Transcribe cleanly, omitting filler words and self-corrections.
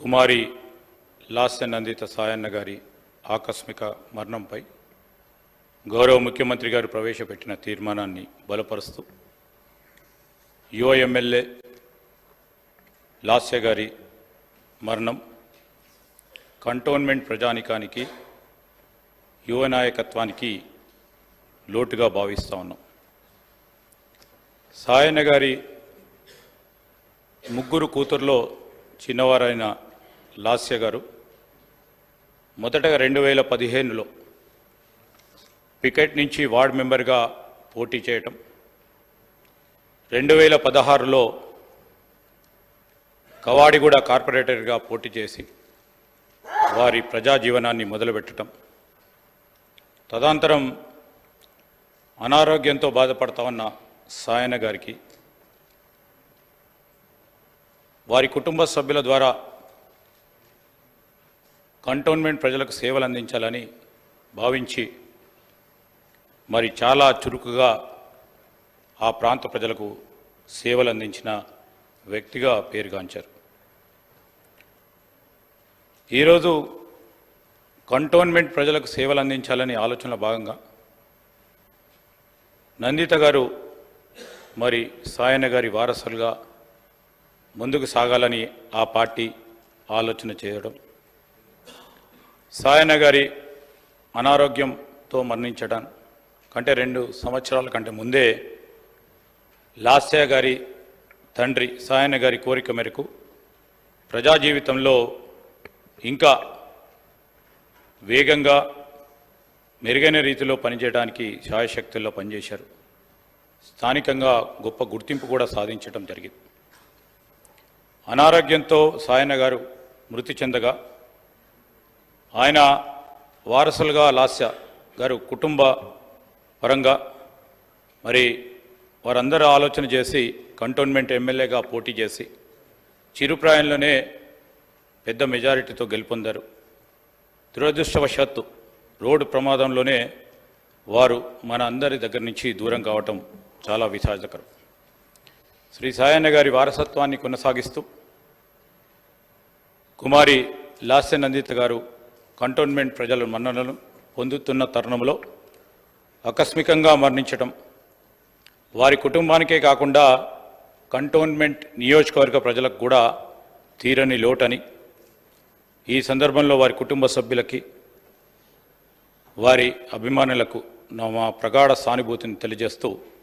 కుమారి లాస్య నందిత సాయన్న గారి ఆకస్మిక మరణంపై గౌరవ ముఖ్యమంత్రి గారు ప్రవేశపెట్టిన తీర్మానాన్ని బలపరుస్తూ యువ ఎమ్మెల్యే లాస్య గారి మరణం కంటోన్మెంట్ ప్రజానికానికి యువ నాయకత్వానికి లోటుగా భావిస్తూ ఉన్నాం. సాయన్న గారి ముగ్గురు కూతుర్లో చిన్నవారైన లాస్య గారు మొదటగా 2015లో పికెట్ నుంచి వార్డ్ మెంబర్గా పోటీ చేయటం, 2016లో కవాడిగూడ కార్పొరేటర్గా పోటీ చేసి వారి ప్రజా జీవనాన్ని మొదలుపెట్టడం, తదనంతరం అనారోగ్యంతో బాధపడతా ఉన్న సాయన్న గారికి వారి కుటుంబ సభ్యుల ద్వారా కంటోన్మెంట్ ప్రజలకు సేవలు అందించాలని భావించి మరి చాలా చురుకుగా ఆ ప్రాంత ప్రజలకు సేవలు అందించిన వ్యక్తిగా పేరుగాంచారు. ఈరోజు కంటోన్మెంట్ ప్రజలకు సేవలు అందించాలని ఆలోచనలో భాగంగా నందిత గారు మరి సాయన్న గారి వారసులుగా ముందుకు సాగాలని ఆ పార్టీ ఆలోచన చేయడం, సాయన్న గారి అనారోగ్యంతో మరణించడం కంటే 2 సంవత్సరాల కంటే ముందే లాస్య గారి తండ్రి సాయన్న గారి కోరిక మేరకు ప్రజా జీవితంలో ఇంకా వేగంగా మెరుగైన రీతిలో పనిచేయడానికి శాయశక్తుల్లో పనిచేశారు. స్థానికంగా గొప్ప గుర్తింపు కూడా సాధించడం జరిగింది. అనారోగ్యంతో సాయన్న గారు మృతి చెందగా ఆయన వారసులుగా లాస్య గారు కుటుంబ పరంగా మరి వారందరూ ఆలోచన చేసి కంటోన్మెంట్ ఎమ్మెల్యేగా పోటీ చేసి చిరుప్రాయంలోనే పెద్ద మెజారిటీతో గెలుపొందారు. దురదృష్టవశాత్తు రోడ్డు ప్రమాదంలోనే వారు మన అందరి దగ్గర నుంచి దూరం కావటం చాలా విషాదకరం. శ్రీ సాయన్న గారి వారసత్వాన్ని కొనసాగిస్తూ కుమారి లాస్య నందిత గారు కంటోన్మెంట్ ప్రజల మన్ననలను పొందుతున్న తరుణంలో ఆకస్మికంగా మరణించడం వారి కుటుంబానికే కాకుండా కంటోన్మెంట్ నియోజకవర్గ ప్రజలకు కూడా తీరని లోటని, ఈ సందర్భంలో వారి కుటుంబ సభ్యులకి వారి అభిమానులకు మా ప్రగాఢ సానుభూతిని తెలియజేస్తూ